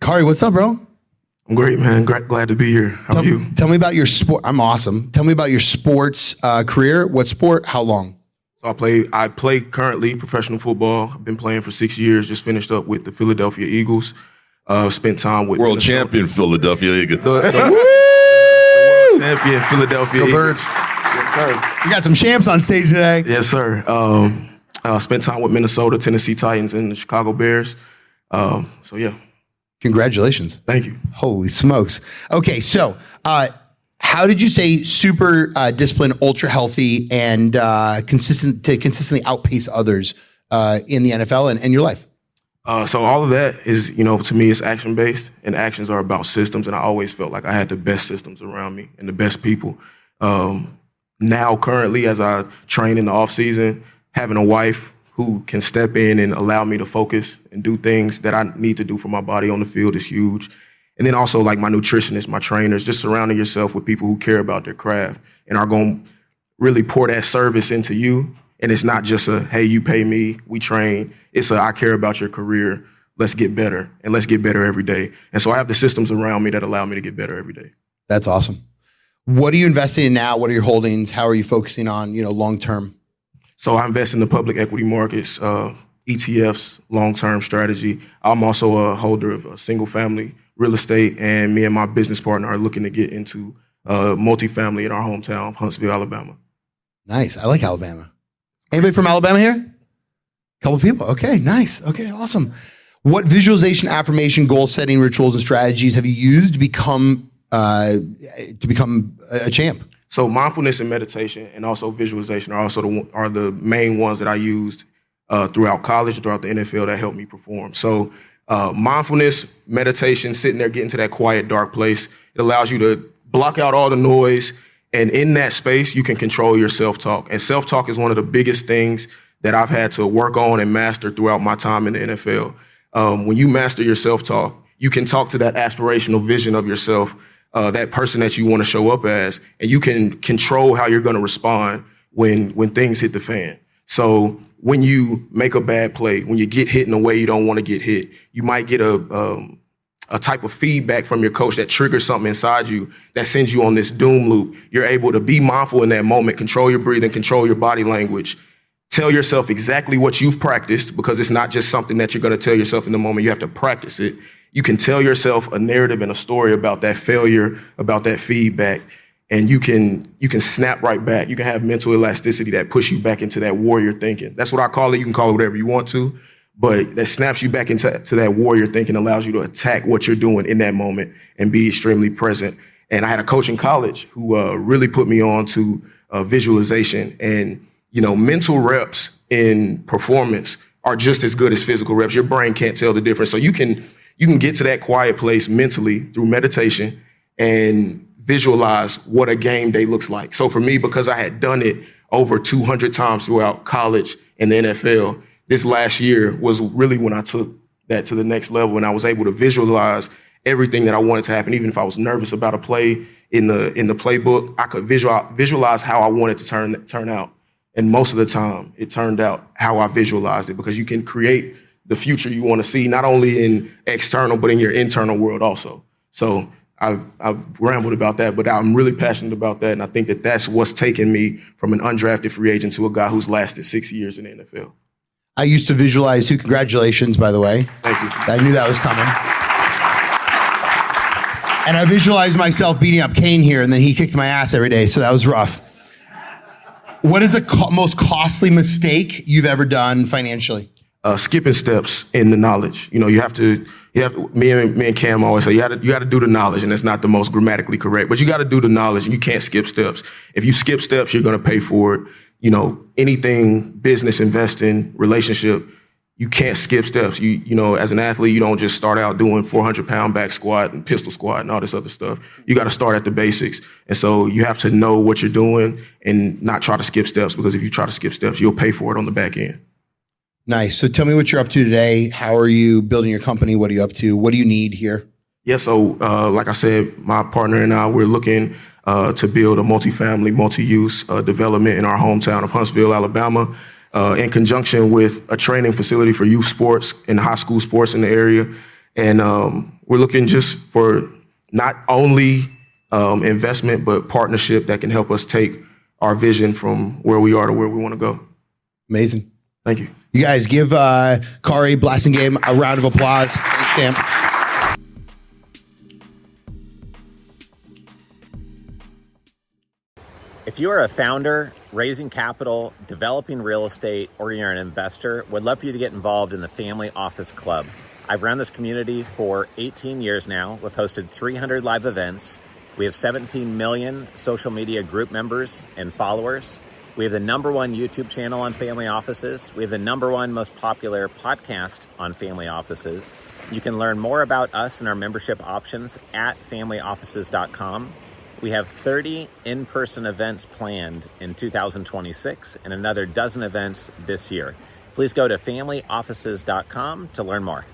Khari, what's up, bro? I'm great, man. Glad to be here. How are you? Tell me about your sport. I'm awesome. Tell me about your sports career. What sport? How long? So I play currently professional football. I've been playing for 6 years. Just finished up with the Philadelphia Eagles. Spent time with World champion Philadelphia Eagles. The world champion Philadelphia Go Eagles. Birds. Yes, sir. You got some champs on stage today. Yes, sir. Spent time with Minnesota, Tennessee Titans, and the Chicago Bears. So yeah. Congratulations. Thank you. Holy smokes. Okay, so how did you say super disciplined, ultra healthy, and consistently outpace others in the NFL and your life? So all of that is, to me, it's action-based, and actions are about systems, and I always felt like I had the best systems around me and the best people. Now, currently, as I train in the off-season, having a wife who can step in and allow me to focus and do things that I need to do for my body on the field is huge. And then also like my nutritionists, my trainers, just surrounding yourself with people who care about their craft and are going to really pour that service into you. And it's not just a, hey, you pay me, we train. It's a, I care about your career. Let's get better, and let's get better every day. And so I have the systems around me that allow me to get better every day. That's awesome. What are you investing in now? What are your holdings? How are you focusing on, long-term? So I invest in the public equity markets, ETFs, long-term strategy. I'm also a holder of a single-family real estate, and me and my business partner are looking to get into multifamily in our hometown, Huntsville, Alabama. Nice. I like Alabama. Anybody from Alabama here? Couple people. Okay, nice. Okay, awesome. What visualization, affirmation, goal-setting rituals and strategies have you used to become a champ? So mindfulness and meditation and also visualization are also the main ones that I used throughout college, throughout the NFL that helped me perform. So mindfulness, meditation, sitting there, getting to that quiet, dark place, it allows you to block out all the noise. And in that space, you can control your self-talk. And self-talk is one of the biggest things that I've had to work on and master throughout my time in the NFL. When you master your self-talk, you can talk to that aspirational vision of yourself, that person that you want to show up as, and you can control how you're going to respond when things hit the fan. So when you make a bad play, when you get hit in a way you don't want to get hit, you might get a type of feedback from your coach that triggers something inside you that sends you on this doom loop. You're able to be mindful in that moment, control your breathing, control your body language, tell yourself exactly what you've practiced, because it's not just something that you're going to tell yourself in the moment. You have to practice it. You can tell yourself a narrative and a story about that failure, about that feedback, and you can snap right back. You can have mental elasticity that push you back into that warrior thinking. That's what I call it. You can call it whatever you want to, but that snaps you back into that warrior thinking, allows you to attack what you're doing in that moment and be extremely present. And I had a coach in college who really put me on to visualization, and mental reps in performance are just as good as physical reps. Your brain can't tell the difference. So you can get to that quiet place mentally through meditation and visualize what a game day looks like. So for me, because I had done it over 200 times throughout college and the NFL, this last year was really when I took that to the next level, and I was able to visualize everything that I wanted to happen. Even if I was nervous about a play in the playbook, I could visualize how I wanted to turn out. And most of the time, it turned out how I visualized it, because you can create the future you want to see, not only in external, but in your internal world also. So I've rambled about that, but I'm really passionate about that. And I think that that's what's taken me from an undrafted free agent to a guy who's lasted 6 years in the NFL. I used to visualize you. Congratulations, by the way. Thank you. I knew that was coming. And I visualized myself beating up Kane here, and then he kicked my ass every day, so that was rough. What is the most costly mistake you've ever done financially? Skipping steps in the knowledge. You have to, me and Cam always say, you got to do the knowledge, and it's not the most grammatically correct, but you got to do the knowledge, and you can't skip steps. If you skip steps, you're going to pay for it. Anything, business, investing, relationship, you can't skip steps. As an athlete, you don't just start out doing 400-pound back squat and pistol squat and all this other stuff. You got to start at the basics. And so you have to know what you're doing and not try to skip steps, because if you try to skip steps, you'll pay for it on the back end. Nice. So tell me what you're up to today. How are you building your company? What are you up to? What do you need here? Yeah, so like I said, my partner and I, we're looking to build a multifamily, multi-use development in our hometown of Huntsville, Alabama, in conjunction with a training facility for youth sports and high school sports in the area. And we're looking just for not only investment, but partnership that can help us take our vision from where we are to where we want to go. Amazing. Thank you. You guys give Khari Blasingame a round of applause. Thanks, champ. If you are a founder, raising capital, developing real estate, or you're an investor, would love for you to get involved in the Family Office Club. I've run this community for 18 years now. We've hosted 300 live events. We have 17 million social media group members and followers. We have the #1 YouTube channel on family offices. We have the #1 most popular podcast on family offices. You can learn more about us and our membership options at familyoffices.com. We have 30 in-person events planned in 2026 and another dozen events this year. Please go to familyoffices.com to learn more.